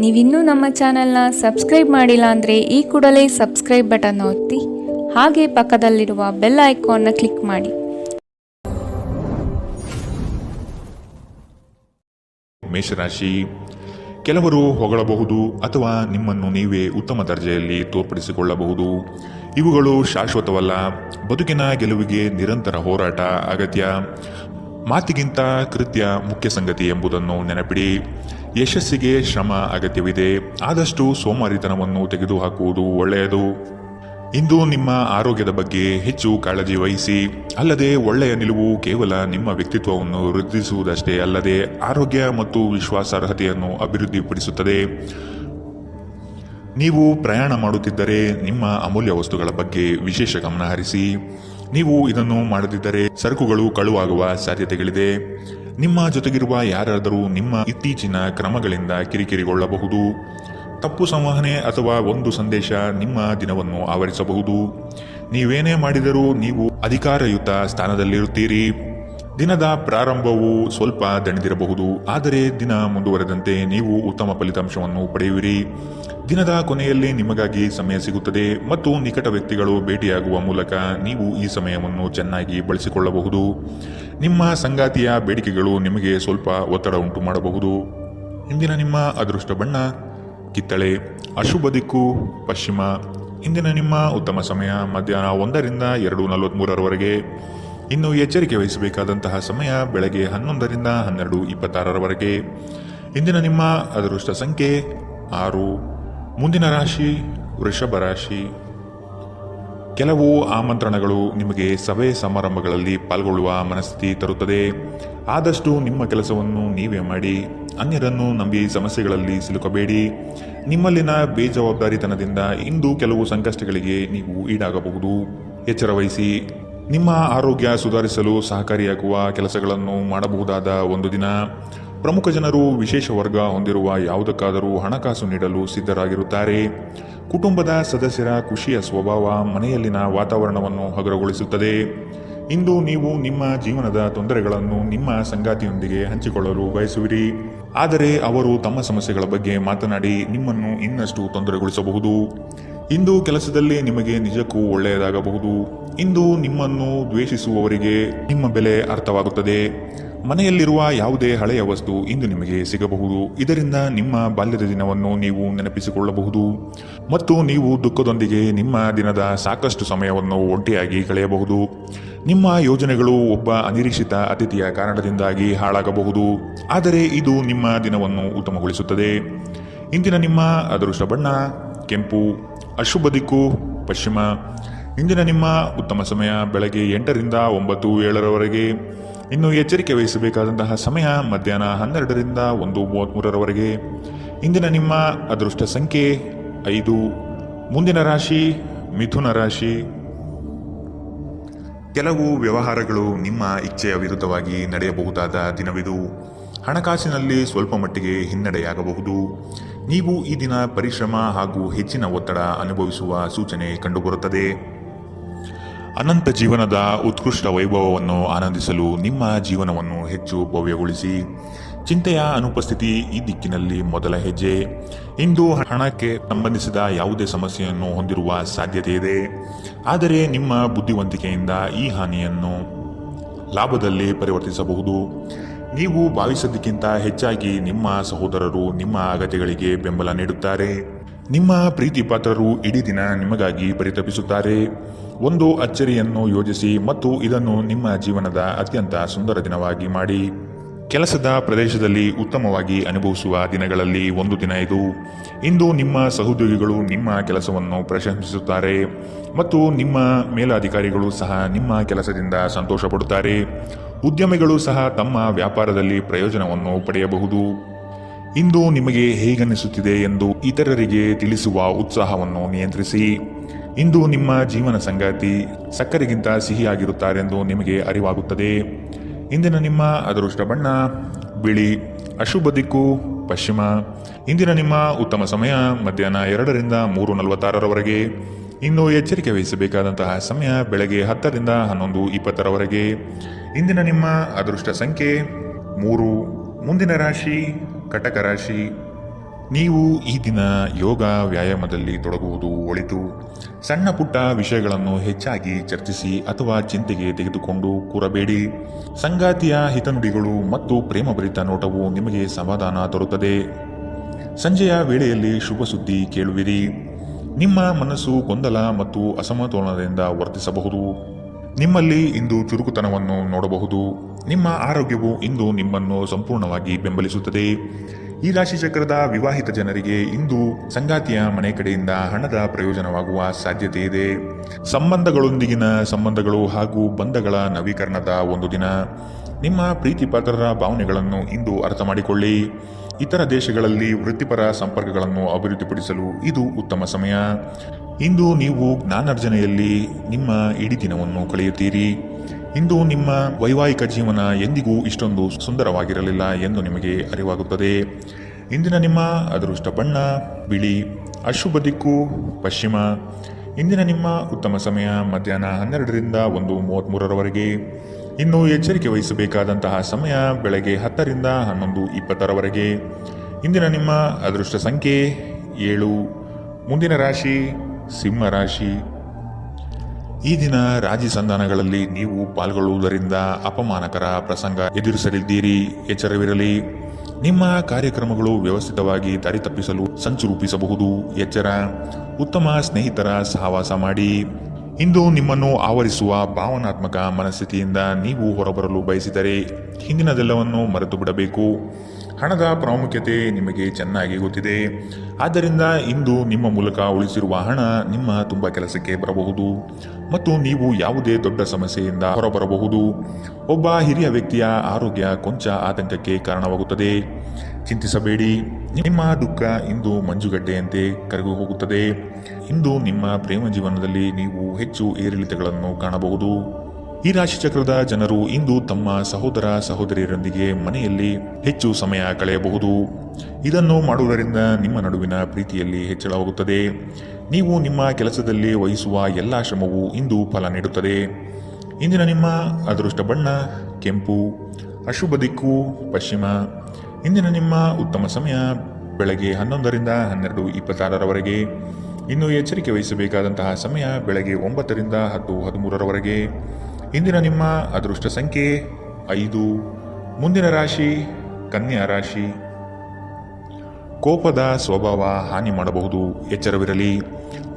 ನೀವಿನ್ನೂ ನಮ್ಮ ಚಾನೆಲ್ನ ಸಬ್ಸ್ಕ್ರೈಬ್ ಮಾಡಿಲ್ಲ ಅಂದರೆ ಈ ಕೂಡಲೇ ಸಬ್ಸ್ಕ್ರೈಬ್ ಬಟನ್ ಒತ್ತಿ ಹಾಗೆ ಪಕ್ಕದಲ್ಲಿರುವ ಬೆಲ್ ಐಕಾನ್ನ ಕ್ಲಿಕ್ ಮಾಡಿ. ಮೇಷರಾಶಿ, ಕೆಲವರು ಹೊಗಳಬಹುದು ಅಥವಾ ನಿಮ್ಮನ್ನು ನೀವೇ ಉತ್ತಮ ದರ್ಜೆಯಲ್ಲಿ ತೋರ್ಪಡಿಸಿಕೊಳ್ಳಬಹುದು. ಇವುಗಳು ಶಾಶ್ವತವಲ್ಲ. ಬದುಕಿನ ಗೆಲುವಿಗೆ ನಿರಂತರ ಹೋರಾಟ ಅಗತ್ಯ. ಮಾತಿಗಿಂತ ಕೃತ್ಯ ಮುಖ್ಯ ಸಂಗತಿ ಎಂಬುದನ್ನು ನೆನಪಿಡಿ. ಯಶಸ್ಸಿಗೆ ಶ್ರಮ ಅಗತ್ಯವಿದೆ. ಆದಷ್ಟು ಸೋಮಾರಿತನವನ್ನು ತೆಗೆದುಹಾಕುವುದು ಒಳ್ಳೆಯದು. ಇಂದು ನಿಮ್ಮ ಆರೋಗ್ಯದ ಬಗ್ಗೆ ಹೆಚ್ಚು ಕಾಳಜಿ ವಹಿಸಿ. ಅಲ್ಲದೆ ಒಳ್ಳೆಯ ನಿಲುವು ಕೇವಲ ನಿಮ್ಮ ವ್ಯಕ್ತಿತ್ವವನ್ನು ವೃದ್ಧಿಸುವುದಷ್ಟೇ ಅಲ್ಲದೆ ಆರೋಗ್ಯ ಮತ್ತು ವಿಶ್ವಾಸಾರ್ಹತೆಯನ್ನು ಅಭಿವೃದ್ಧಿಪಡಿಸುತ್ತದೆ. ನೀವು ಪ್ರಯಾಣ ಮಾಡುತ್ತಿದ್ದರೆ ನಿಮ್ಮ ಅಮೂಲ್ಯ ವಸ್ತುಗಳ ಬಗ್ಗೆ ವಿಶೇಷ ಗಮನ ಹರಿಸಿ. ನೀವು ಇದನ್ನು ಮಾಡದಿದ್ದರೆ ಸರಕುಗಳು ಕಳುವಾಗುವ ಸಾಧ್ಯತೆಗಳಿದೆ. ನಿಮ್ಮ ಜೊತೆಗಿರುವ ಯಾರಾದರೂ ನಿಮ್ಮ ಇತ್ತೀಚಿನ ಕ್ರಮಗಳಿಂದ ಕಿರಿಕಿರಿಗೊಳ್ಳಬಹುದು. ತಪ್ಪು ಸಂವಹನೆ ಅಥವಾ ಒಂದು ಸಂದೇಶ ನಿಮ್ಮ ದಿನವನ್ನು ಆವರಿಸಬಹುದು. ನೀವೇನೇ ಮಾಡಿದರೂ ನೀವು ಅಧಿಕಾರಯುತ ಸ್ಥಾನದಲ್ಲಿರುತ್ತೀರಿ. ದಿನದ ಪ್ರಾರಂಭವು ಸ್ವಲ್ಪ ದಣಿದಿರಬಹುದು, ಆದರೆ ದಿನ ಮುಂದುವರೆದಂತೆ ನೀವು ಉತ್ತಮ ಫಲಿತಾಂಶವನ್ನು ಪಡೆಯುವಿರಿ. ದಿನದ ಕೊನೆಯಲ್ಲಿ ನಿಮಗಾಗಿ ಸಮಯ ಸಿಗುತ್ತದೆ ಮತ್ತು ನಿಕಟ ವ್ಯಕ್ತಿಗಳು ಭೇಟಿಯಾಗುವ ಮೂಲಕ ನೀವು ಈ ಸಮಯವನ್ನು ಚೆನ್ನಾಗಿ ಬಳಸಿಕೊಳ್ಳಬಹುದು. ನಿಮ್ಮ ಸಂಗಾತಿಯ ಬೇಡಿಕೆಗಳು ನಿಮಗೆ ಸ್ವಲ್ಪ ಒತ್ತಡ ಉಂಟು ಮಾಡಬಹುದು. ಇಂದಿನ ನಿಮ್ಮ ಅದೃಷ್ಟ ಬಣ್ಣ ಕಿತ್ತಳೆ. ಅಶುಭ ದಿಕ್ಕು ಪಶ್ಚಿಮ. ಇಂದಿನ ನಿಮ್ಮ ಉತ್ತಮ ಸಮಯ ಮಧ್ಯಾಹ್ನ 1ರಿಂದ 2:43 ಇನ್ನು ಎಚ್ಚರಿಕೆ ವಹಿಸಬೇಕಾದಂತಹ ಸಮಯ ಬೆಳಗ್ಗೆ 11ರಿಂದ 12:26 ಇಂದಿನ ನಿಮ್ಮ ಅದೃಷ್ಟ ಸಂಖ್ಯೆ 6. ಮುಂದಿನ ರಾಶಿ ವೃಷಭ ರಾಶಿ. ಕೆಲವು ಆಮಂತ್ರಣಗಳು ನಿಮಗೆ ಸಭೆ ಸಮಾರಂಭಗಳಲ್ಲಿ ಪಾಲ್ಗೊಳ್ಳುವ ಮನಸ್ಥಿತಿ ತರುತ್ತದೆ. ಆದಷ್ಟು ನಿಮ್ಮ ಕೆಲಸವನ್ನು ನೀವೇ ಮಾಡಿ. ಅನ್ಯರನ್ನು ನಂಬಿ ಸಮಸ್ಯೆಗಳಲ್ಲಿ ಸಿಲುಕಬೇಡಿ. ನಿಮ್ಮಲ್ಲಿನ ಬೇಜವಾಬ್ದಾರಿತನದಿಂದ ಇಂದು ಕೆಲವು ಸಂಕಷ್ಟಗಳಿಗೆ ನೀವು ಈಡಾಗಬಹುದು. ಎಚ್ಚರ ವಹಿಸಿ. ನಿಮ್ಮ ಆರೋಗ್ಯ ಸುಧಾರಿಸಲು ಸಹಕಾರಿಯಾಗುವ ಕೆಲಸಗಳನ್ನು ಮಾಡಬಹುದಾದ ಒಂದು ದಿನ. ಪ್ರಮುಖ ಜನರು ವಿಶೇಷ ವರ್ಗ ಹೊಂದಿರುವ ಯಾವುದಕ್ಕಾದರೂ ಹಣಕಾಸು ನೀಡಲು ಸಿದ್ಧರಾಗಿರುತ್ತಾರೆ. ಕುಟುಂಬದ ಸದಸ್ಯರ ಖುಷಿಯ ಸ್ವಭಾವ ಮನೆಯಲ್ಲಿನ ವಾತಾವರಣವನ್ನು ಹಗುರಗೊಳಿಸುತ್ತದೆ. ಇಂದು ನೀವು ನಿಮ್ಮ ಜೀವನದ ತೊಂದರೆಗಳನ್ನು ನಿಮ್ಮ ಸಂಗಾತಿಯೊಂದಿಗೆ ಹಂಚಿಕೊಳ್ಳಲು ಬಯಸುವಿರಿ. ಆದರೆ ಅವರು ತಮ್ಮ ಸಮಸ್ಯೆಗಳ ಬಗ್ಗೆ ಮಾತನಾಡಿ ನಿಮ್ಮನ್ನು ಇನ್ನಷ್ಟು ತೊಂದರೆಗೊಳಿಸಬಹುದು. ಇಂದು ಕೆಲಸದಲ್ಲಿ ನಿಮಗೆ ನಿಜಕ್ಕೂ ಒಳ್ಳೆಯದಾಗಬಹುದು. ಇಂದು ನಿಮ್ಮನ್ನು ದ್ವೇಷಿಸುವವರಿಗೆ ನಿಮ್ಮ ಬೆಲೆ ಅರ್ಥವಾಗುತ್ತದೆ. ಮನೆಯಲ್ಲಿರುವ ಯಾವುದೇ ಹಳೆಯ ವಸ್ತು ಇಂದು ನಿಮಗೆ ಸಿಗಬಹುದು. ಇದರಿಂದ ನಿಮ್ಮ ಬಾಲ್ಯದ ದಿನವನ್ನು ನೀವು ನೆನಪಿಸಿಕೊಳ್ಳಬಹುದು ಮತ್ತು ನೀವು ದುಃಖದೊಂದಿಗೆ ನಿಮ್ಮ ದಿನದ ಸಾಕಷ್ಟು ಸಮಯವನ್ನು ಒಂಟಿಯಾಗಿ ಕಳೆಯಬಹುದು. ನಿಮ್ಮ ಯೋಜನೆಗಳು ಒಬ್ಬ ಅನಿರೀಕ್ಷಿತ ಅತಿಥಿಯ ಕಾರಣದಿಂದಾಗಿ ಹಾಳಾಗಬಹುದು, ಆದರೆ ಇದು ನಿಮ್ಮ ದಿನವನ್ನು ಉತ್ತಮಗೊಳಿಸುತ್ತದೆ. ಇಂದಿನ ನಿಮ್ಮ ಅದೃಷ್ಟ ಬಣ್ಣ ಕೆಂಪು. ಅಶುಭ ದಿಕ್ಕು ಪಶ್ಚಿಮ. ಇಂದಿನ ನಿಮ್ಮ ಉತ್ತಮ ಸಮಯ ಬೆಳಗ್ಗೆ 8ರಿಂದ 9:07 ಇನ್ನು ಎಚ್ಚರಿಕೆ ವಹಿಸಬೇಕಾದಂತಹ ಸಮಯ ಮಧ್ಯಾಹ್ನ 12ರಿಂದ 1:33 ಇಂದಿನ ನಿಮ್ಮ ಅದೃಷ್ಟ ಸಂಖ್ಯೆ 5. ಮುಂದಿನ ರಾಶಿ ಮಿಥುನ ರಾಶಿ. ಕೆಲವು ವ್ಯವಹಾರಗಳು ನಿಮ್ಮ ಇಚ್ಛೆಯ ವಿರುದ್ಧವಾಗಿ ನಡೆಯಬಹುದಾದ ದಿನವಿದು. ಹಣಕಾಸಿನಲ್ಲಿ ಸ್ವಲ್ಪ ಮಟ್ಟಿಗೆ ಹಿನ್ನಡೆಯಾಗಬಹುದು. ನೀವು ಈ ದಿನ ಪರಿಶ್ರಮ ಹಾಗೂ ಹೆಚ್ಚಿನ ಒತ್ತಡ ಅನುಭವಿಸುವ ಸೂಚನೆ ಕಂಡುಬರುತ್ತದೆ. ಅನಂತ ಜೀವನದ ಉತ್ಕೃಷ್ಟ ವೈಭವವನ್ನು ಆನಂದಿಸಲು ನಿಮ್ಮ ಜೀವನವನ್ನು ಹೆಚ್ಚು ಭವ್ಯಗೊಳಿಸಿ. ಚಿಂತೆಯ ಅನುಪಸ್ಥಿತಿ ಈ ದಿಕ್ಕಿನಲ್ಲಿ ಮೊದಲ ಹೆಜ್ಜೆ. ಇಂದು ಹಣಕ್ಕೆ ಸಂಬಂಧಿಸಿದ ಯಾವುದೇ ಸಮಸ್ಯೆಯನ್ನು ಹೊಂದಿರುವ ಸಾಧ್ಯತೆ ಇದೆ, ಆದರೆ ನಿಮ್ಮ ಬುದ್ಧಿವಂತಿಕೆಯಿಂದ ಈ ಹಾನಿಯನ್ನು ಲಾಭದಲ್ಲಿ ಪರಿವರ್ತಿಸಬಹುದು. ನೀವು ಭಾವಿಸಿದ್ದಕ್ಕಿಂತ ಹೆಚ್ಚಾಗಿ ನಿಮ್ಮ ಸಹೋದರರು ನಿಮ್ಮ ಅಗತ್ಯಗಳಿಗೆ ಬೆಂಬಲ ನೀಡುತ್ತಾರೆ. ನಿಮ್ಮ ಪ್ರೀತಿ ಪಾತ್ರರು ಇಡೀ ದಿನ ನಿಮಗಾಗಿ ಪರಿತಪಿಸುತ್ತಾರೆ. ಒಂದು ಅಚ್ಚರಿಯನ್ನು ಯೋಜಿಸಿ ಮತ್ತು ಇದನ್ನು ನಿಮ್ಮ ಜೀವನದ ಅತ್ಯಂತ ಸುಂದರ ದಿನವಾಗಿ ಮಾಡಿ. ಕೆಲಸದ ಪ್ರದೇಶದಲ್ಲಿ ಉತ್ತಮವಾಗಿ ಅನುಭವಿಸುವ ದಿನಗಳಲ್ಲಿ ಒಂದು ದಿನ ಇದು. ಇಂದು ನಿಮ್ಮ ಸಹೋದ್ಯೋಗಿಗಳು ನಿಮ್ಮ ಕೆಲಸವನ್ನು ಪ್ರಶಂಸಿಸುತ್ತಾರೆ ಮತ್ತು ನಿಮ್ಮ ಮೇಲಾಧಿಕಾರಿಗಳು ಸಹ ನಿಮ್ಮ ಕೆಲಸದಿಂದ ಸಂತೋಷ ಪಡುತ್ತಾರೆ. ಉದ್ಯಮಿಗಳು ಸಹ ತಮ್ಮ ವ್ಯಾಪಾರದಲ್ಲಿ ಪ್ರಯೋಜನವನ್ನು ಪಡೆಯಬಹುದು. ಇಂದು ನಿಮಗೆ ಹೇಗನ್ನಿಸುತ್ತಿದೆ ಎಂದು ಇತರರಿಗೆ ತಿಳಿಸುವ ಉತ್ಸಾಹವನ್ನು ನಿಯಂತ್ರಿಸಿ. ಇಂದು ನಿಮ್ಮ ಜೀವನ ಸಂಗಾತಿ ಸಕ್ಕರೆಗಿಂತ ಸಿಹಿಯಾಗಿರುತ್ತಾರೆಂದು ನಿಮಗೆ ಅರಿವಾಗುತ್ತದೆ. ಇಂದಿನ ನಿಮ್ಮ ಅದೃಷ್ಟ ಬಣ್ಣ ಬಿಳಿ. ಅಶುಭ ದಿಕ್ಕು ಪಶ್ಚಿಮ. ಇಂದಿನ ನಿಮ್ಮ ಉತ್ತಮ ಸಮಯ ಮಧ್ಯಾಹ್ನ 2ರಿಂದ 3:46 ಇನ್ನು ಎಚ್ಚರಿಕೆ ವಹಿಸಬೇಕಾದಂತಹ ಸಮಯ ಬೆಳಗ್ಗೆ 10ರಿಂದ 11:20 ಇಂದಿನ ನಿಮ್ಮ ಅದೃಷ್ಟ ಸಂಖ್ಯೆ 3. ಮುಂದಿನ ರಾಶಿ ಕಟಕ ರಾಶಿ. ನೀವು ಈ ದಿನ ಯೋಗ ವ್ಯಾಯಾಮದಲ್ಲಿ ತೊಡಗುವುದು ಒಳಿತು. ಸಣ್ಣ ಪುಟ್ಟ ವಿಷಯಗಳನ್ನು ಹೆಚ್ಚಾಗಿ ಚರ್ಚಿಸಿ ಅಥವಾ ಚಿಂತೆಗೆ ತೆಗೆದುಕೊಂಡು ಕೂರಬೇಡಿ. ಸಂಗಾತಿಯ ಹಿತನುಡಿಗಳು ಮತ್ತು ಪ್ರೇಮಭರಿತ ನೋಟವು ನಿಮಗೆ ಸಮಾಧಾನ ತರುತ್ತದೆ. ಸಂಜೆಯ ವೇಳೆಯಲ್ಲಿ ಶುಭ ಸುದ್ದಿ ಕೇಳುವಿರಿ. ನಿಮ್ಮ ಮನಸ್ಸು ಗೊಂದಲ ಮತ್ತು ಅಸಮತೋಲನದಿಂದ ವರ್ತಿಸಬಹುದು. ನಿಮ್ಮಲ್ಲಿ ಇಂದು ಚುರುಕುತನವನ್ನು ನೋಡಬಹುದು. ನಿಮ್ಮ ಆರೋಗ್ಯವು ಇಂದು ನಿಮ್ಮನ್ನು ಸಂಪೂರ್ಣವಾಗಿ ಬೆಂಬಲಿಸುತ್ತದೆ. ಈ ರಾಶಿಚಕ್ರದ ವಿವಾಹಿತ ಜನರಿಗೆ ಇಂದು ಸಂಗಾತಿಯ ಮನೆ ಕಡೆಯಿಂದ ಹಣದ ಪ್ರಯೋಜನವಾಗುವ ಸಾಧ್ಯತೆ ಇದೆ. ಸಂಬಂಧಗಳೊಂದಿಗಿನ ಸಂಬಂಧಗಳು ಹಾಗೂ ಬಂಧಗಳ ನವೀಕರಣದ ಒಂದು ದಿನ. ನಿಮ್ಮ ಪ್ರೀತಿಪಾತ್ರರ ಭಾವನೆಗಳನ್ನು ಇಂದು ಅರ್ಥ ಮಾಡಿಕೊಳ್ಳಿ. ಇತರ ದೇಶಗಳಲ್ಲಿ ವೃತ್ತಿಪರ ಸಂಪರ್ಕಗಳನ್ನು ಅಭಿವೃದ್ಧಿಪಡಿಸಲು ಇದು ಉತ್ತಮ ಸಮಯ. ಇಂದು ನೀವು ಜ್ಞಾನಾರ್ಜನೆಯಲ್ಲಿ ನಿಮ್ಮ ಇಡೀ ದಿನವನ್ನು ಕಳೆಯುತ್ತೀರಿ. ಇಂದು ನಿಮ್ಮ ವೈವಾಹಿಕ ಜೀವನ ಎಂದಿಗೂ ಇಷ್ಟೊಂದು ಸುಂದರವಾಗಿರಲಿಲ್ಲ ಎಂದು ನಿಮಗೆ ಅರಿವಾಗುತ್ತದೆ. ಇಂದಿನ ನಿಮ್ಮ ಅದೃಷ್ಟ ಬಣ್ಣ ಬಿಳಿ. ಅಶುಭ ದಿಕ್ಕು ಪಶ್ಚಿಮ. ಇಂದಿನ ನಿಮ್ಮ ಉತ್ತಮ ಸಮಯ ಮಧ್ಯಾಹ್ನ 12ರಿಂದ 1:33ರವರೆಗೆ. ಇನ್ನು ಎಚ್ಚರಿಕೆ ವಹಿಸಬೇಕಾದಂತಹ ಸಮಯ ಬೆಳಗ್ಗೆ 10ರಿಂದ 11:20ರವರೆಗೆ. ಇಂದಿನ ನಿಮ್ಮ ಅದೃಷ್ಟ ಸಂಖ್ಯೆ 7. ಮುಂದಿನ ರಾಶಿ ಸಿಂಹ ರಾಶಿ. ಈ ದಿನ ರಾಜಿ ಸಂಧಾನಗಳಲ್ಲಿ ನೀವು ಪಾಲ್ಗೊಳ್ಳುವುದರಿಂದ ಅಪಮಾನಕರ ಪ್ರಸಂಗ ಎದುರಿಸಲಿದ್ದೀರಿ. ಎಚ್ಚರವಿರಲಿ. ನಿಮ್ಮ ಕಾರ್ಯಕ್ರಮಗಳು ವ್ಯವಸ್ಥಿತವಾಗಿ ದಾರಿ ತಪ್ಪಿಸಲು ಸಂಚು ರೂಪಿಸಬಹುದು. ಎಚ್ಚರ. ಉತ್ತಮ ಸ್ನೇಹಿತರ ಸಹವಾಸ ಮಾಡಿ. ಇಂದು ನಿಮ್ಮನ್ನು ಆವರಿಸುವ ಭಾವನಾತ್ಮಕ ಮನಸ್ಥಿತಿಯಿಂದ ನೀವು ಹೊರಬರಲು ಬಯಸಿದರೆ ಹಿಂದಿನದೆಲ್ಲವನ್ನು ಮರೆತು ಬಿಡಬೇಕು. ಹಣದ ಪ್ರಾಮುಖ್ಯತೆ ನಿಮಗೆ ಚೆನ್ನಾಗಿ ಗೊತ್ತಿದೆ. ಆದ್ದರಿಂದ ಇಂದು ನಿಮ್ಮ ಮೂಲಕ ಉಳಿಸಿರುವ ಹಣ ನಿಮ್ಮ ತುಂಬ ಕೆಲಸಕ್ಕೆ ಬರಬಹುದು ಮತ್ತು ನೀವು ಯಾವುದೇ ದೊಡ್ಡ ಸಮಸ್ಯೆಯಿಂದ ಹೊರಬರಬಹುದು. ಒಬ್ಬ ಹಿರಿಯ ವ್ಯಕ್ತಿಯ ಆರೋಗ್ಯ ಕೊಂಚ ಆತಂಕಕ್ಕೆ ಕಾರಣವಾಗುತ್ತದೆ. ಚಿಂತಿಸಬೇಡಿ. ನಿಮ್ಮ ದುಃಖ ಇಂದು ಮಂಜುಗಡ್ಡೆಯಂತೆ ಕರಗಿ ಹೋಗುತ್ತದೆ. ಇಂದು ನಿಮ್ಮ ಪ್ರೇಮ ಜೀವನದಲ್ಲಿ ನೀವು ಹೆಚ್ಚು ಏರಿಳಿತಗಳನ್ನು ಕಾಣಬಹುದು. ಈ ರಾಶಿಚಕ್ರದ ಜನರು ಇಂದು ತಮ್ಮ ಸಹೋದರ ಸಹೋದರಿಯರೊಂದಿಗೆ ಮನೆಯಲ್ಲಿ ಹೆಚ್ಚು ಸಮಯ ಕಳೆಯಬಹುದು. ಇದನ್ನು ಮಾಡುವುದರಿಂದ ನಿಮ್ಮ ನಡುವಿನ ಪ್ರೀತಿಯಲ್ಲಿ ಹೆಚ್ಚಳವಾಗುತ್ತದೆ. ನೀವು ನಿಮ್ಮ ಕೆಲಸದಲ್ಲಿ ವಹಿಸುವ ಎಲ್ಲ ಶ್ರಮವು ಇಂದು ಫಲ ನೀಡುತ್ತದೆ. ಇಂದಿನ ನಿಮ್ಮ ಅದೃಷ್ಟ ಬಣ್ಣ ಕೆಂಪು. ಅಶುಭ ದಿಕ್ಕು ಪಶ್ಚಿಮ. ಇಂದಿನ ನಿಮ್ಮ ಉತ್ತಮ ಸಮಯ ಬೆಳಗ್ಗೆ 11ರಿಂದ 12:26ರವರೆಗೆ. ಇನ್ನು ಎಚ್ಚರಿಕೆ ವಹಿಸಬೇಕಾದಂತಹ ಸಮಯ ಬೆಳಗ್ಗೆ 9ರಿಂದ 10:13ರವರೆಗೆ. ಇಂದಿನ ನಿಮ್ಮ ಅದೃಷ್ಟ ಸಂಖ್ಯೆ 5. ಮುಂದಿನ ರಾಶಿ ಕನ್ಯಾ ರಾಶಿ. ಕೋಪದ ಸ್ವಭಾವ ಹಾನಿ ಮಾಡಬಹುದು. ಎಚ್ಚರವಿರಲಿ.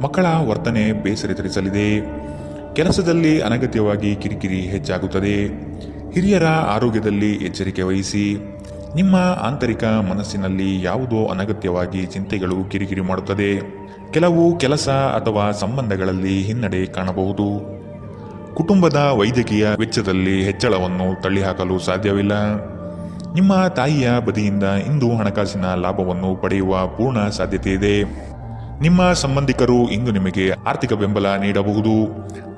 ಮಕ್ಕಳ ವರ್ತನೆ ಬೇಸರ ತರಿಸಲಿದೆ. ಕೆಲಸದಲ್ಲಿ ಅನಗತ್ಯವಾಗಿ ಕಿರಿಕಿರಿ ಹೆಚ್ಚಾಗುತ್ತದೆ. ಹಿರಿಯರ ಆರೋಗ್ಯದಲ್ಲಿ ಎಚ್ಚರಿಕೆ ವಹಿಸಿ. ನಿಮ್ಮ ಆಂತರಿಕ ಮನಸ್ಸಿನಲ್ಲಿ ಯಾವುದೋ ಅನಗತ್ಯವಾಗಿ ಚಿಂತೆಗಳು ಕಿರಿಕಿರಿ ಮಾಡುತ್ತದೆ. ಕೆಲವು ಕೆಲಸ ಅಥವಾ ಸಂಬಂಧಗಳಲ್ಲಿ ಹಿನ್ನಡೆ ಕಾಣಬಹುದು. ಕುಟುಂಬದ ವೈದ್ಯಕೀಯ ವೆಚ್ಚದಲ್ಲಿ ಹೆಚ್ಚಳವನ್ನು ತಳ್ಳಿಹಾಕಲು ಸಾಧ್ಯವಿಲ್ಲ. ನಿಮ್ಮ ತಾಯಿಯ ಬದಿಯಿಂದ ಇಂದು ಹಣಕಾಸಿನ ಲಾಭವನ್ನು ಪಡೆಯುವ ಪೂರ್ಣ ಸಾಧ್ಯತೆ ಇದೆ. ನಿಮ್ಮ ಸಂಬಂಧಿಕರು ಇಂದು ನಿಮಗೆ ಆರ್ಥಿಕ ಬೆಂಬಲ ನೀಡಬಹುದು.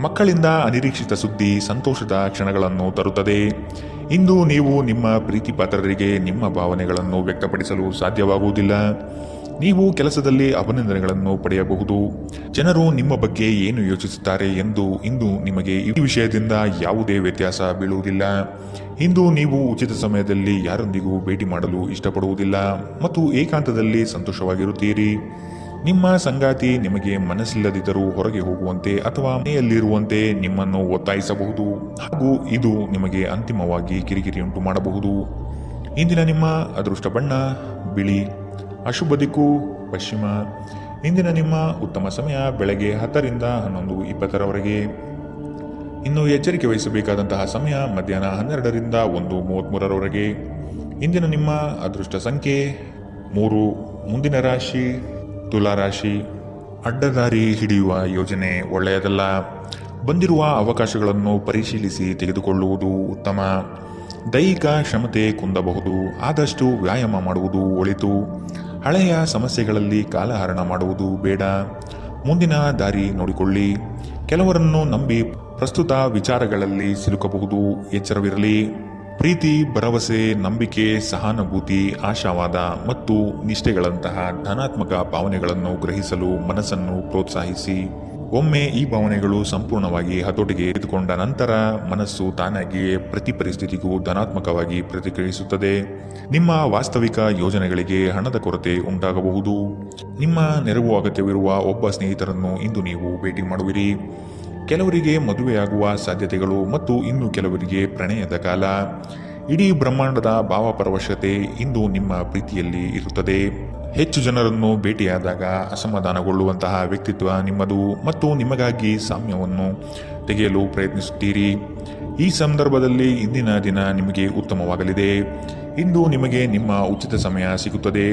ಮಕ್ಕಳಿಂದ ಅನಿರೀಕ್ಷಿತ ಸುದ್ದಿ ಸಂತೋಷದ ಕ್ಷಣಗಳನ್ನು ತರುತ್ತದೆ. ಇಂದು ನೀವು ನಿಮ್ಮ ಪ್ರೀತಿಪಾತ್ರರಿಗೆ ನಿಮ್ಮ ಭಾವನೆಗಳನ್ನು ವ್ಯಕ್ತಪಡಿಸಲು ಸಾಧ್ಯವಾಗುವುದಿಲ್ಲ. ನೀವು ಕೆಲಸದಲ್ಲಿ ಅಭಿನಂದನೆಗಳನ್ನು ಪಡೆಯಬಹುದು. ಜನರು ನಿಮ್ಮ ಬಗ್ಗೆ ಏನು ಯೋಚಿಸುತ್ತಾರೆ ಎಂದು ಇಂದು ನಿಮಗೆ ಈ ವಿಷಯದಿಂದ ಯಾವುದೇ ವ್ಯತ್ಯಾಸ ಬೀಳುವುದಿಲ್ಲ. ಇಂದು ನೀವು ಉಚಿತ ಸಮಯದಲ್ಲಿ ಯಾರೊಂದಿಗೂ ಭೇಟಿ ಮಾಡಲು ಇಷ್ಟಪಡುವುದಿಲ್ಲ ಮತ್ತು ಏಕಾಂತದಲ್ಲಿ ಸಂತೋಷವಾಗಿರುತ್ತೀರಿ. ನಿಮ್ಮ ಸಂಗಾತಿ ನಿಮಗೆ ಮನಸ್ಸಿಲ್ಲದಿದ್ದರೂ ಹೊರಗೆ ಹೋಗುವಂತೆ ಅಥವಾ ಮನೆಯಲ್ಲಿರುವಂತೆ ನಿಮ್ಮನ್ನು ಒತ್ತಾಯಿಸಬಹುದು ಹಾಗೂ ಇದು ನಿಮಗೆ ಅಂತಿಮವಾಗಿ ಕಿರಿಕಿರಿಯುಂಟು ಮಾಡಬಹುದು. ಇಂದಿನ ನಿಮ್ಮ ಅದೃಷ್ಟ ಬಣ್ಣ ಬಿಳಿ. ಅಶುಭ ದಿಕ್ಕು ಪಶ್ಚಿಮ. ಇಂದಿನ ನಿಮ್ಮ ಉತ್ತಮ ಸಮಯ ಬೆಳಗ್ಗೆ 10ರಿಂದ 11:20ರವರೆಗೆ. ಇನ್ನು ಎಚ್ಚರಿಕೆ ವಹಿಸಬೇಕಾದಂತಹ ಸಮಯ ಮಧ್ಯಾಹ್ನ 12ರಿಂದ 1:33ರವರೆಗೆ. ಇಂದಿನ ನಿಮ್ಮ ಅದೃಷ್ಟ ಸಂಖ್ಯೆ 3. ಮುಂದಿನ ರಾಶಿ ತುಲಾ ರಾಶಿ. ಅಡ್ಡದಾರಿ ಹಿಡಿಯುವ ಯೋಜನೆ ಒಳ್ಳೆಯದಲ್ಲ. ಬಂದಿರುವ ಅವಕಾಶಗಳನ್ನು ಪರಿಶೀಲಿಸಿ ತೆಗೆದುಕೊಳ್ಳುವುದು ಉತ್ತಮ. ದೈಹಿಕ ಕ್ಷಮತೆ ಕುಂದಬಹುದು. ಆದಷ್ಟು ವ್ಯಾಯಾಮ ಮಾಡುವುದು ಒಳಿತು. ಹಳೆಯ ಸಮಸ್ಯೆಗಳಲ್ಲಿ ಕಾಲಹರಣ ಮಾಡುವುದು ಬೇಡ. ಮುಂದಿನ ದಾರಿ ನೋಡಿಕೊಳ್ಳಿ. ಕೆಲವರನ್ನು ನಂಬಿ ಪ್ರಸ್ತುತ ವಿಚಾರಗಳಲ್ಲಿ ಸಿಲುಕಬಹುದು. ಎಚ್ಚರವಿರಲಿ. ಪ್ರೀತಿ, ಭರವಸೆ, ನಂಬಿಕೆ, ಸಹಾನುಭೂತಿ, ಆಶಾವಾದ ಮತ್ತು ನಿಷ್ಠೆಗಳಂತಹ ಧನಾತ್ಮಕ ಭಾವನೆಗಳನ್ನು ಗ್ರಹಿಸಲು ಮನಸ್ಸನ್ನು ಪ್ರೋತ್ಸಾಹಿಸಿ. ಒಮ್ಮೆ ಈ ಭಾವನೆಗಳು ಸಂಪೂರ್ಣವಾಗಿ ಹತೋಟಿಗೆ ತೆಗೆದುಕೊಂಡ ನಂತರ ಮನಸ್ಸು ತಾನಾಗಿಯೇ ಪ್ರತಿ ಪರಿಸ್ಥಿತಿಗೂ ಧನಾತ್ಮಕವಾಗಿ ಪ್ರತಿಕ್ರಿಯಿಸುತ್ತದೆ. ನಿಮ್ಮ ವಾಸ್ತವಿಕ ಯೋಜನೆಗಳಿಗೆ ಹಣದ ಕೊರತೆ ಉಂಟಾಗಬಹುದು. ನಿಮ್ಮ ನೆರವು ಅಗತ್ಯವಿರುವ ಒಬ್ಬ ಸ್ನೇಹಿತರನ್ನು ಇಂದು ನೀವು ಭೇಟಿ ಮಾಡುವಿರಿ. ಕೆಲವರಿಗೆ ಮದುವೆಯಾಗುವ ಸಾಧ್ಯತೆಗಳು ಮತ್ತು ಇನ್ನು ಕೆಲವರಿಗೆ ಪ್ರಣಯದ ಕಾಲ. ಇಡೀ ಬ್ರಹ್ಮಾಂಡದ ಭಾವಪರವಶತೆ ಇಂದು ನಿಮ್ಮ ಪ್ರೀತಿಯಲ್ಲಿ ಇರುತ್ತದೆ. ಹೆಚ್ಚು ಜನರನ್ನು ಭೇಟಿಯಾದಾಗ ಅಸಮಾಧಾನಗೊಳ್ಳುವಂತಹ ವ್ಯಕ್ತಿತ್ವ ನಿಮ್ಮದು ಮತ್ತು ನಿಮಗಾಗಿ ಸಾಮ್ಯವನ್ನು ತೆಗೆಯಲು ಪ್ರಯತ್ನಿಸುತ್ತೀರಿ. ಈ ಸಂದರ್ಭದಲ್ಲಿ ಇಂದಿನ ದಿನ ನಿಮಗೆ ಉತ್ತಮವಾಗಲಿದೆ. ಇಂದು ನಿಮಗೆ ನಿಮ್ಮ ಉಚಿತ ಸಮಯ ಸಿಗುತ್ತದೆ.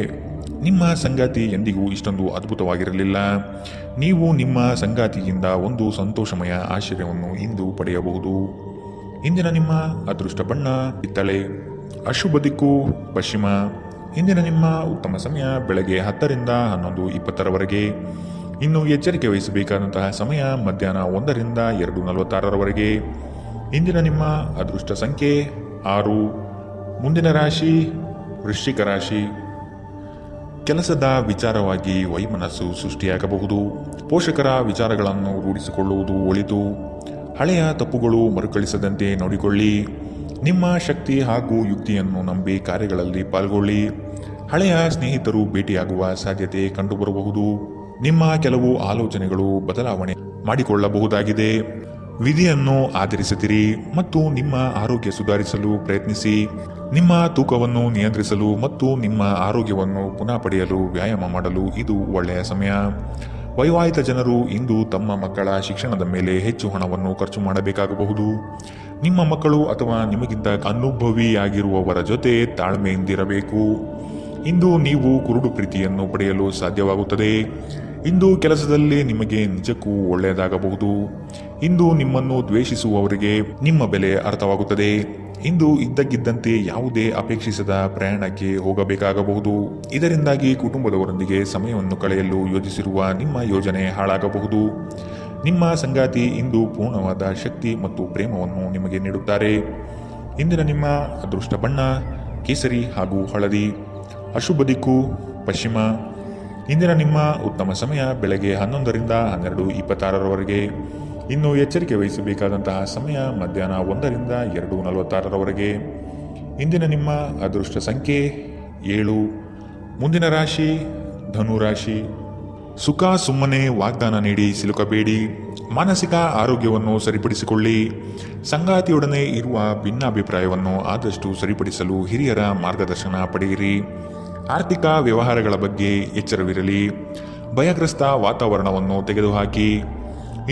ನಿಮ್ಮ ಸಂಗಾತಿ ಎಂದಿಗೂ ಇಷ್ಟೊಂದು ಅದ್ಭುತವಾಗಿರಲಿಲ್ಲ. ನೀವು ನಿಮ್ಮ ಸಂಗಾತಿಯಿಂದ ಒಂದು ಸಂತೋಷಮಯ ಆಶ್ಚರ್ಯವನ್ನು ಇಂದು ಪಡೆಯಬಹುದು. ಇಂದಿನ ನಿಮ್ಮ ಅದೃಷ್ಟ ಬಣ್ಣ ಕಿತ್ತಳೆ. ಅಶುಭ ದಿಕ್ಕು ಪಶ್ಚಿಮ. ಇಂದಿನ ನಿಮ್ಮ ಉತ್ತಮ ಸಮಯ ಬೆಳಗ್ಗೆ 10 ರಿಂದ 11:20ರವರೆಗೆ. ಇನ್ನು ಎಚ್ಚರಿಕೆ ವಹಿಸಬೇಕಾದಂತಹ ಸಮಯ ಮಧ್ಯಾಹ್ನ 1 ರಿಂದ 2:46ರವರೆಗೆ. ಇಂದಿನ ನಿಮ್ಮ ಅದೃಷ್ಟ ಸಂಖ್ಯೆ 6. ಮುಂದಿನ ರಾಶಿ ವೃಶ್ಚಿಕ ರಾಶಿ. ಕೆಲಸದ ವಿಚಾರವಾಗಿ ವೈಮನಸ್ಸು ಸೃಷ್ಟಿಯಾಗಬಹುದು. ಪೋಷಕರ ವಿಚಾರಗಳನ್ನು ರೂಢಿಸಿಕೊಳ್ಳುವುದು ಒಳಿತು. ಹಳೆಯ ತಪ್ಪುಗಳು ಮರುಕಳಿಸದಂತೆ ನೋಡಿಕೊಳ್ಳಿ. ನಿಮ್ಮ ಶಕ್ತಿ ಹಾಗೂ ಯುಕ್ತಿಯನ್ನು ನಂಬಿ ಕಾರ್ಯಗಳಲ್ಲಿ ಪಾಲ್ಗೊಳ್ಳಿ. ಹಳೆಯ ಸ್ನೇಹಿತರು ಭೇಟಿಯಾಗುವ ಸಾಧ್ಯತೆ ಕಂಡುಬರಬಹುದು. ನಿಮ್ಮ ಕೆಲವು ಆಲೋಚನೆಗಳು ಬದಲಾವಣೆ ಮಾಡಿಕೊಳ್ಳಬಹುದಾಗಿದೆ. ವಿಧಿಯನ್ನು ಆಧರಿಸುತ್ತಿರಿ ಮತ್ತು ನಿಮ್ಮ ಆರೋಗ್ಯ ಸುಧಾರಿಸಲು ಪ್ರಯತ್ನಿಸಿ. ನಿಮ್ಮ ತೂಕವನ್ನು ನಿಯಂತ್ರಿಸಲು ಮತ್ತು ನಿಮ್ಮ ಆರೋಗ್ಯವನ್ನು ಪುನಃ ಪಡೆಯಲು ವ್ಯಾಯಾಮ ಮಾಡಲು ಇದು ಒಳ್ಳೆಯ ಸಮಯ. ವೈವಾಹಿಕ ಜನರು ಇಂದು ತಮ್ಮ ಮಕ್ಕಳ ಶಿಕ್ಷಣದ ಮೇಲೆ ಹೆಚ್ಚು ಹಣವನ್ನು ಖರ್ಚು ಮಾಡಬೇಕಾಗಬಹುದು. ನಿಮ್ಮ ಮಕ್ಕಳು ಅಥವಾ ನಿಮಗಿಂತ ಅನುಭವಿಯಾಗಿರುವವರ ಜೊತೆ ತಾಳ್ಮೆಯಿಂದಿರಬೇಕು. ಇಂದು ನೀವು ಕುರುಡು ಪ್ರೀತಿಯನ್ನು ಪಡೆಯಲು ಸಾಧ್ಯವಾಗುತ್ತದೆ. ಇಂದು ಕೆಲಸದಲ್ಲಿ ನಿಮಗೆ ನಿಜಕ್ಕೂ ಒಳ್ಳೆಯದಾಗಬಹುದು. ಇಂದು ನಿಮ್ಮನ್ನು ದ್ವೇಷಿಸುವವರಿಗೆ ನಿಮ್ಮ ಬೆಲೆ ಅರ್ಥವಾಗುತ್ತದೆ. ಇಂದು ಇದ್ದಕ್ಕಿದ್ದಂತೆ ಯಾವುದೇ ಅಪೇಕ್ಷಿಸದ ಪ್ರಯಾಣಕ್ಕೆ ಹೋಗಬೇಕಾಗಬಹುದು. ಇದರಿಂದಾಗಿ ಕುಟುಂಬದವರೊಂದಿಗೆ ಸಮಯವನ್ನು ಕಳೆಯಲು ಯೋಜಿಸಿರುವ ನಿಮ್ಮ ಯೋಜನೆ ಹಾಳಾಗಬಹುದು. ನಿಮ್ಮ ಸಂಗಾತಿ ಇಂದು ಪೂರ್ಣವಾದ ಶಕ್ತಿ ಮತ್ತು ಪ್ರೇಮವನ್ನು ನಿಮಗೆ ನೀಡುತ್ತಾರೆ. ಇಂದಿನ ನಿಮ್ಮ ಅದೃಷ್ಟ ಬಣ್ಣ ಕೇಸರಿ ಹಾಗೂ ಹಳದಿ. ಅಶುಭ ದಿಕ್ಕು ಪಶ್ಚಿಮ. ಇಂದಿನ ನಿಮ್ಮ ಉತ್ತಮ ಸಮಯ ಬೆಳಗ್ಗೆ 11 ರಿಂದ 12:26ರವರೆಗೆ. ಇನ್ನು ಎಚ್ಚರಿಕೆ ವಹಿಸಬೇಕಾದಂತಹ ಸಮಯ ಮಧ್ಯಾಹ್ನ 1 ರಿಂದ 2:46ರವರೆಗೆ. ಇಂದಿನ ನಿಮ್ಮ ಅದೃಷ್ಟ ಸಂಖ್ಯೆ 7. ಮುಂದಿನ ರಾಶಿ ಧನು ರಾಶಿ. ಸುಖ ಸುಮ್ಮನೆ ವಾಗ್ದಾನ ನೀಡಿ ಸಿಲುಕಬೇಡಿ. ಮಾನಸಿಕ ಆರೋಗ್ಯವನ್ನು ಸರಿಪಡಿಸಿಕೊಳ್ಳಿ. ಸಂಗಾತಿಯೊಡನೆ ಇರುವ ಭಿನ್ನಾಭಿಪ್ರಾಯವನ್ನು ಆದಷ್ಟು ಸರಿಪಡಿಸಲು ಹಿರಿಯರ ಮಾರ್ಗದರ್ಶನ ಪಡೆಯಿರಿ. ಆರ್ಥಿಕ ವ್ಯವಹಾರಗಳ ಬಗ್ಗೆ ಎಚ್ಚರವಿರಲಿ. ಭಯಗ್ರಸ್ತ ವಾತಾವರಣವನ್ನು ತೆಗೆದುಹಾಕಿ.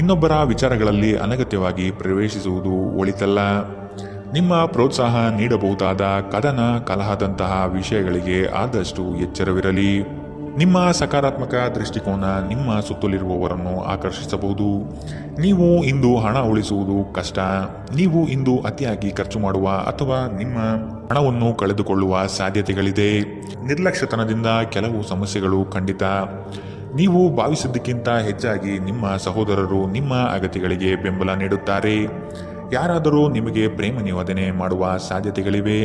ಇನ್ನೊಬ್ಬರ ವಿಚಾರಗಳಲ್ಲಿ ಅನಗತ್ಯವಾಗಿ ಪ್ರವೇಶಿಸುವುದು ಒಳಿತಲ್ಲ. ನಿಮ್ಮ ಪ್ರೋತ್ಸಾಹ ನೀಡಬಹುದಾದ ಕದನ ಕಲಹದಂತಹ ವಿಷಯಗಳಿಗೆ ಆದಷ್ಟು ಎಚ್ಚರವಿರಲಿ. ನಿಮ್ಮ ಸಕಾರಾತ್ಮಕ ದೃಷ್ಟಿಕೋನ ನಿಮ್ಮ ಸುತ್ತಲಿರುವವರನ್ನು ಆಕರ್ಷಿಸಬಹುದು. ನೀವು ಇಂದು ಹಣ ಉಳಿಸುವುದು ಕಷ್ಟ. ನೀವು ಇಂದು ಅತಿಯಾಗಿ ಖರ್ಚು ಮಾಡುವ ಅಥವಾ ನಿಮ್ಮ ಹಣವನ್ನು ಕಳೆದುಕೊಳ್ಳುವ ಸಾಧ್ಯತೆಗಳಿದೆ. ನಿರ್ಲಕ್ಷ್ಯತನದಿಂದ ಕೆಲವು ಸಮಸ್ಯೆಗಳು ಖಂಡಿತ. ನೀವು ಭಾವಿಸಿದ್ದಕ್ಕಿಂತ ಹೆಚ್ಚಾಗಿ ನಿಮ್ಮ ಸಹೋದರರು ನಿಮ್ಮ ಅಗತ್ಯಗಳಿಗೆ ಬೆಂಬಲ ನೀಡುತ್ತಾರೆ. ಯಾರಾದರೂ ನಿಮಗೆ ಪ್ರೇಮ ನಿವೇದನೆ ಮಾಡುವ ಸಾಧ್ಯತೆಗಳಿವೆ.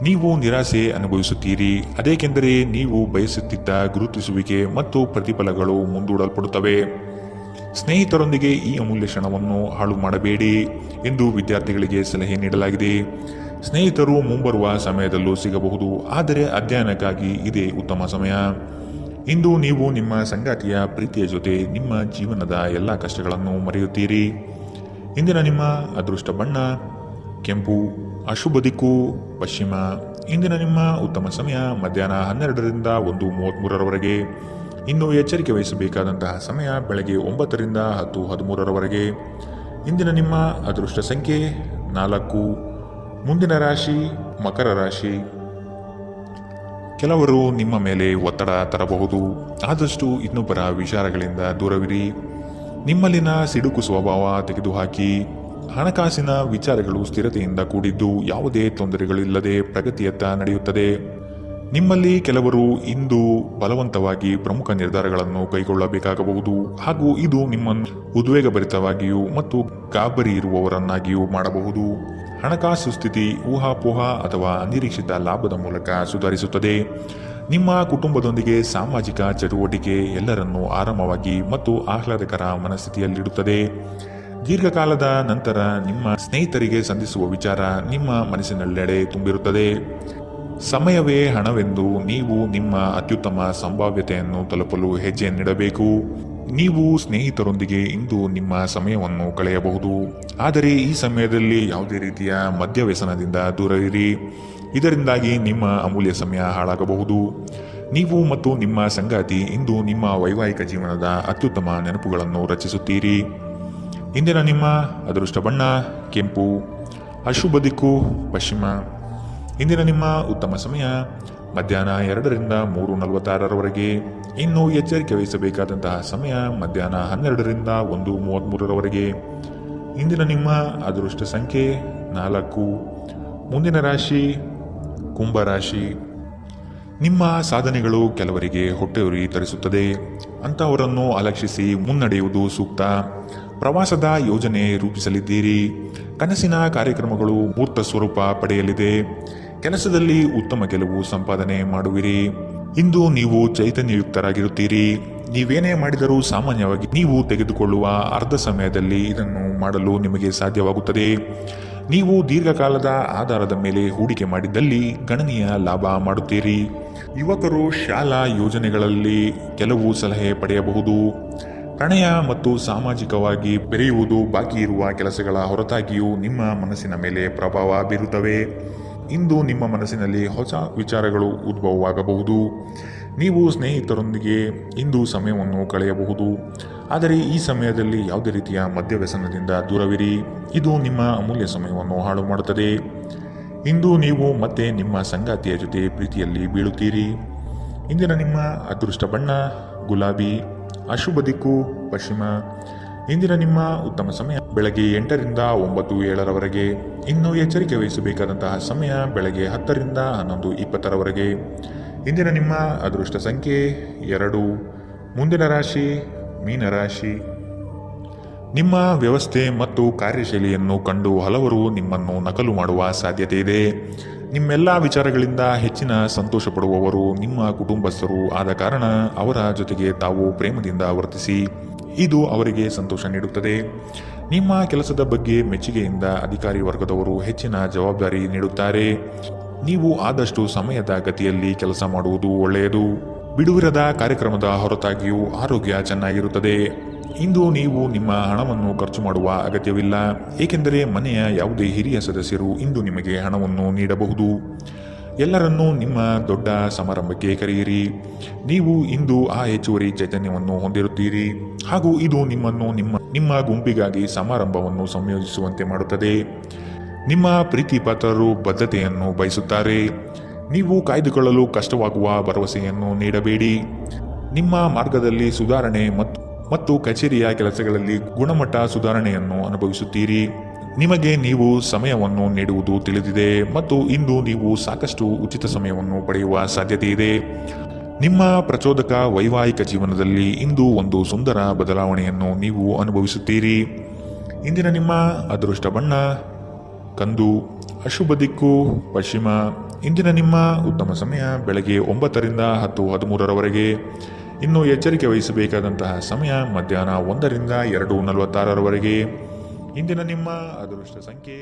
ನೀವು ನಿರಾಸೆ ಅನುಭವಿಸುತ್ತೀರಿ. ಅದೇಕೆಂದರೆ ನೀವು ಬಯಸುತ್ತಿದ್ದ ಗುರುತಿಸುವಿಕೆ ಮತ್ತು ಪ್ರತಿಫಲಗಳು ಮುಂದೂಡಲ್ಪಡುತ್ತವೆ. ಸ್ನೇಹಿತರೊಂದಿಗೆ ಈ ಅಮೂಲ್ಯ ಕ್ಷಣವನ್ನು ಹಾಳು ಮಾಡಬೇಡಿ ಎಂದು ವಿದ್ಯಾರ್ಥಿಗಳಿಗೆ ಸಲಹೆ ನೀಡಲಾಗಿದೆ. ಸ್ನೇಹಿತರು ಮುಂಬರುವ ಸಮಯದಲ್ಲೂ ಸಿಗಬಹುದು, ಆದರೆ ಅಧ್ಯಯನಕ್ಕಾಗಿ ಇದೇ ಉತ್ತಮ ಸಮಯ. ಇಂದು ನೀವು ನಿಮ್ಮ ಸಂಗಾತಿಯ ಪ್ರೀತಿಯ ಜೊತೆ ನಿಮ್ಮ ಜೀವನದ ಎಲ್ಲ ಕಷ್ಟಗಳನ್ನು ಮರೆಯುತ್ತೀರಿ. ಇಂದಿನ ನಿಮ್ಮ ಅದೃಷ್ಟ ಬಣ್ಣ ಕೆಂಪು. ಅಶುಭ ದಿಕ್ಕು ಪಶ್ಚಿಮ. ಇಂದಿನ ನಿಮ್ಮ ಉತ್ತಮ ಸಮಯ ಮಧ್ಯಾಹ್ನ 12 ರಿಂದ 1:33ರವರೆಗೆ. ಇನ್ನು ಎಚ್ಚರಿಕೆ ವಹಿಸಬೇಕಾದಂತಹ ಸಮಯ ಬೆಳಗ್ಗೆ 9 ರಿಂದ 10:13ರವರೆಗೆ. ಇಂದಿನ ನಿಮ್ಮ ಅದೃಷ್ಟ ಸಂಖ್ಯೆ 4. ಮುಂದಿನ ರಾಶಿ ಮಕರ ರಾಶಿ. ಕೆಲವರು ನಿಮ್ಮ ಮೇಲೆ ಒತ್ತಡ ತರಬಹುದು. ಆದಷ್ಟು ಇನ್ನೊಬ್ಬರ ವಿಚಾರಗಳಿಂದ ದೂರವಿರಿ. ನಿಮ್ಮಲ್ಲಿನ ಸಿಡುಕು ಸ್ವಭಾವ ತೆಗೆದುಹಾಕಿ. ಹಣಕಾಸಿನ ವಿಚಾರಗಳು ಸ್ಥಿರತೆಯಿಂದ ಕೂಡಿದ್ದು ಯಾವುದೇ ತೊಂದರೆಗಳಿಲ್ಲದೆ ಪ್ರಗತಿಯತ್ತ ನಡೆಯುತ್ತದೆ. ನಿಮ್ಮಲ್ಲಿ ಕೆಲವರು ಇಂದು ಬಲವಂತವಾಗಿ ಪ್ರಮುಖ ನಿರ್ಧಾರಗಳನ್ನು ಕೈಗೊಳ್ಳಬೇಕಾಗಬಹುದು ಹಾಗೂ ಇದು ನಿಮ್ಮನ್ನು ಉದ್ವೇಗಭರಿತವಾಗಿಯೂ ಮತ್ತು ಗಾಬರಿ ಇರುವವರನ್ನಾಗಿಯೂ ಮಾಡಬಹುದು. ಹಣಕಾಸು ಸ್ಥಿತಿ ಊಹಾಪೋಹ ಅಥವಾ ಅನಿರೀಕ್ಷಿತ ಲಾಭದ ಮೂಲಕ ಸುಧಾರಿಸುತ್ತದೆ. ನಿಮ್ಮ ಕುಟುಂಬದೊಂದಿಗೆ ಸಾಮಾಜಿಕ ಚಟುವಟಿಕೆ ಎಲ್ಲರನ್ನೂ ಆರಾಮವಾಗಿ ಮತ್ತು ಆಹ್ಲಾದಕರ ಮನಸ್ಥಿತಿಯಲ್ಲಿಡುತ್ತದೆ. ದೀರ್ಘಕಾಲದ ನಂತರ ನಿಮ್ಮ ಸ್ನೇಹಿತರಿಗೆ ಸಂಧಿಸುವ ವಿಚಾರ ನಿಮ್ಮ ಮನಸ್ಸಿನೆಲ್ಲೆಡೆ ತುಂಬಿರುತ್ತದೆ. ಸಮಯವೇ ಹಣವೆಂದು ನೀವು ನಿಮ್ಮ ಅತ್ಯುತ್ತಮ ಸಂಭಾವ್ಯತೆಯನ್ನು ತಲುಪಲು ಹೆಜ್ಜೆಯನ್ನಿಡಬೇಕು. ನೀವು ಸ್ನೇಹಿತರೊಂದಿಗೆ ಇಂದು ನಿಮ್ಮ ಸಮಯವನ್ನು ಕಳೆಯಬಹುದು, ಆದರೆ ಈ ಸಮಯದಲ್ಲಿ ಯಾವುದೇ ರೀತಿಯ ಮದ್ಯವ್ಯಸನದಿಂದ ದೂರವಿರಿ. ಇದರಿಂದಾಗಿ ನಿಮ್ಮ ಅಮೂಲ್ಯ ಸಮಯ ಹಾಳಾಗಬಹುದು. ನೀವು ಮತ್ತು ನಿಮ್ಮ ಸಂಗಾತಿ ಇಂದು ನಿಮ್ಮ ವೈವಾಹಿಕ ಜೀವನದ ಅತ್ಯುತ್ತಮ ನೆನಪುಗಳನ್ನು ರಚಿಸುತ್ತೀರಿ. ಇಂದಿನ ನಿಮ್ಮ ಅದೃಷ್ಟ ಬಣ್ಣ ಕೆಂಪು, ಅಶುಭ ದಿಕ್ಕು ಪಶ್ಚಿಮ. ಇಂದಿನ ನಿಮ್ಮ ಉತ್ತಮ ಸಮಯ ಮಧ್ಯಾಹ್ನ 2ರಿಂದ 3:46ರವರೆಗೆ. ಇನ್ನು ಎಚ್ಚರಿಕೆ ವಹಿಸಬೇಕಾದಂತಹ ಸಮಯ ಮಧ್ಯಾಹ್ನ 12ರಿಂದ 1:33ರವರೆಗೆ. ಇಂದಿನ ನಿಮ್ಮ ಅದೃಷ್ಟ ಸಂಖ್ಯೆ 4. ಮುಂದಿನ ರಾಶಿ ಕುಂಭರಾಶಿ. ನಿಮ್ಮ ಸಾಧನೆಗಳು ಕೆಲವರಿಗೆ ಹೊಟ್ಟೆಯುರಿ ತರಿಸುತ್ತದೆ. ಅಂತಹವರನ್ನು ಅಲಕ್ಷಿಸಿ ಮುನ್ನಡೆಯುವುದು ಸೂಕ್ತ. ಪ್ರವಾಸದ ಯೋಜನೆ ರೂಪಿಸಲಿದ್ದೀರಿ. ಕನಸಿನ ಕಾರ್ಯಕ್ರಮಗಳು ಮೂರ್ತ ಸ್ವರೂಪ ಪಡೆಯಲಿದೆ. ಕೆಲಸದಲ್ಲಿ ಉತ್ತಮ ಗೆಲುವು ಸಂಪಾದನೆ ಮಾಡುವಿರಿ. ಇಂದು ನೀವು ಚೈತನ್ಯಯುಕ್ತರಾಗಿರುತ್ತೀರಿ. ನೀವೇನೇ ಮಾಡಿದರೂ ಸಾಮಾನ್ಯವಾಗಿ ನೀವು ತೆಗೆದುಕೊಳ್ಳುವ ಅರ್ಧ ಸಮಯದಲ್ಲಿ ಇದನ್ನು ಮಾಡಲು ನಿಮಗೆ ಸಾಧ್ಯವಾಗುತ್ತದೆ. ನೀವು ದೀರ್ಘಕಾಲದ ಆಧಾರದ ಮೇಲೆ ಹೂಡಿಕೆ ಮಾಡಿದ್ದಲ್ಲಿ ಗಣನೀಯ ಲಾಭ ಮಾಡುತ್ತೀರಿ. ಯುವಕರು ಶಾಲಾ ಯೋಜನೆಗಳಲ್ಲಿ ಕೆಲವು ಸಲಹೆ ಪಡೆಯಬಹುದು. ಪ್ರಣಯ ಮತ್ತು ಸಾಮಾಜಿಕವಾಗಿ ಬೆರೆಯುವುದು ಬಾಕಿ ಇರುವ ಕೆಲಸಗಳ ಹೊರತಾಗಿಯೂ ನಿಮ್ಮ ಮನಸ್ಸಿನ ಮೇಲೆ ಪ್ರಭಾವ ಬೀರುತ್ತವೆ. ಇಂದು ನಿಮ್ಮ ಮನಸ್ಸಿನಲ್ಲಿ ಹೊಸ ವಿಚಾರಗಳು ಉದ್ಭವವಾಗಬಹುದು. ನೀವು ಸ್ನೇಹಿತರೊಂದಿಗೆ ಇಂದು ಸಮಯವನ್ನು ಕಳೆಯಬಹುದು, ಆದರೆ ಈ ಸಮಯದಲ್ಲಿ ಯಾವುದೇ ರೀತಿಯ ಮದ್ಯವ್ಯಸನದಿಂದ ದೂರವಿರಿ. ಇದು ನಿಮ್ಮ ಅಮೂಲ್ಯ ಸಮಯವನ್ನು ಹಾಳು ಮಾಡುತ್ತದೆ. ಇಂದು ನೀವು ಮತ್ತೆ ನಿಮ್ಮ ಸಂಗಾತಿಯ ಜೊತೆ ಪ್ರೀತಿಯಲ್ಲಿ ಬೀಳುತ್ತೀರಿ. ಇಂದಿನ ನಿಮ್ಮ ಅದೃಷ್ಟ ಬಣ್ಣ ಗುಲಾಬಿ, ಅಶುಭ ದಿಕ್ಕು ಪಶ್ಚಿಮ. ಇಂದಿನ ನಿಮ್ಮ ಉತ್ತಮ ಸಮಯ ಬೆಳಗ್ಗೆ 8ರಿಂದ 9:07ರವರೆಗೆ. ಇನ್ನು ಎಚ್ಚರಿಕೆ ವಹಿಸಬೇಕಾದಂತಹ ಸಮಯ ಬೆಳಗ್ಗೆ 10ರಿಂದ 11:20ರವರೆಗೆ. ಇಂದಿನ ನಿಮ್ಮ ಅದೃಷ್ಟ ಸಂಖ್ಯೆ 2. ಮುಂದಿನ ರಾಶಿ ಮೀನರಾಶಿ. ನಿಮ್ಮ ವ್ಯವಸ್ಥೆ ಮತ್ತು ಕಾರ್ಯಶೈಲಿಯನ್ನು ಕಂಡು ಹಲವರು ನಿಮ್ಮನ್ನು ನಕಲು ಮಾಡುವ ಸಾಧ್ಯತೆ ಇದೆ. ನಿಮ್ಮೆಲ್ಲ ವಿಚಾರಗಳಿಂದ ಹೆಚ್ಚಿನ ಸಂತೋಷ ಪಡುವವರು ನಿಮ್ಮ ಕುಟುಂಬಸ್ಥರು ಆದ ಕಾರಣ ಅವರ ಜೊತೆಗೆ ತಾವು ಪ್ರೇಮದಿಂದ ವರ್ತಿಸಿ. ಇದು ಅವರಿಗೆ ಸಂತೋಷ ನೀಡುತ್ತದೆ. ನಿಮ್ಮ ಕೆಲಸದ ಬಗ್ಗೆ ಮೆಚ್ಚುಗೆಯಿಂದ ಅಧಿಕಾರಿ ವರ್ಗದವರು ಹೆಚ್ಚಿನ ಜವಾಬ್ದಾರಿ ನೀಡುತ್ತಾರೆ. ನೀವು ಆದಷ್ಟು ಸಮಯದ ಗತಿಯಲ್ಲಿ ಕೆಲಸ ಮಾಡುವುದು ಒಳ್ಳೆಯದು. ಬಿಡುವಿರದ ಕಾರ್ಯಕ್ರಮದ ಹೊರತಾಗಿಯೂ ಆರೋಗ್ಯ ಚೆನ್ನಾಗಿರುತ್ತದೆ. ಇಂದು ನೀವು ನಿಮ್ಮ ಹಣವನ್ನು ಖರ್ಚು ಮಾಡುವ ಅಗತ್ಯವಿಲ್ಲ, ಏಕೆಂದರೆ ಮನೆಯ ಯಾವುದೇ ಹಿರಿಯ ಸದಸ್ಯರು ಇಂದು ನಿಮಗೆ ಹಣವನ್ನು ನೀಡಬಹುದು. ಎಲ್ಲರನ್ನೂ ನಿಮ್ಮ ದೊಡ್ಡ ಸಮಾರಂಭಕ್ಕೆ ಕರೆಯಿರಿ. ನೀವು ಇಂದು ಆ ಹೆಚ್ಚುವರಿ ಚೈತನ್ಯವನ್ನು ಹೊಂದಿರುತ್ತೀರಿ ಹಾಗೂ ಇದು ನಿಮ್ಮನ್ನು ನಿಮ್ಮ ಗುಂಪಿಗಾಗಿ ಸಮಾರಂಭವನ್ನು ಸಂಯೋಜಿಸುವಂತೆ ಮಾಡುತ್ತದೆ. ನಿಮ್ಮ ಪ್ರೀತಿ ಪಾತ್ರರು ಬದ್ಧತೆಯನ್ನು ಬಯಸುತ್ತಾರೆ. ನೀವು ಕಾಯ್ದುಕೊಳ್ಳಲು ಕಷ್ಟವಾಗುವ ಭರವಸೆಯನ್ನು ನೀಡಬೇಡಿ. ನಿಮ್ಮ ಮಾರ್ಗದಲ್ಲಿ ಸುಧಾರಣೆ ಮತ್ತು ಕಚೇರಿಯ ಕೆಲಸಗಳಲ್ಲಿ ಗುಣಮಟ್ಟ ಸುಧಾರಣೆಯನ್ನು ಅನುಭವಿಸುತ್ತೀರಿ. ನಿಮಗೆ ನೀವು ಸಮಯವನ್ನು ನೀಡುವುದು ತಿಳಿದಿದೆ ಮತ್ತು ಇಂದು ನೀವು ಸಾಕಷ್ಟು ಉಚಿತ ಸಮಯವನ್ನು ಪಡೆಯುವ ಸಾಧ್ಯತೆ ಇದೆ. ನಿಮ್ಮ ಪ್ರಚೋದಕ ವೈವಾಹಿಕ ಜೀವನದಲ್ಲಿ ಇಂದು ಒಂದು ಸುಂದರ ಬದಲಾವಣೆಯನ್ನು ನೀವು ಅನುಭವಿಸುತ್ತೀರಿ. ಇಂದಿನ ನಿಮ್ಮ ಅದೃಷ್ಟ ಬಣ್ಣ ಕಂದು, ಅಶುಭ ದಿಕ್ಕು ಪಶ್ಚಿಮ. ಇಂದಿನ ನಿಮ್ಮ ಉತ್ತಮ ಸಮಯ ಬೆಳಗ್ಗೆ 9ರಿಂದ 10:13ರವರೆಗೆ. ಇನ್ನು ಎಚ್ಚರಿಕೆ ವಹಿಸಬೇಕಾದಂತಹ ಸಮಯ ಮಧ್ಯಾಹ್ನ 1ರಿಂದ 2:46ರವರೆಗೆ. ಇಂದಿನ ನಿಮ್ಮ ಅದೃಷ್ಟ ಸಂಖ್ಯೆ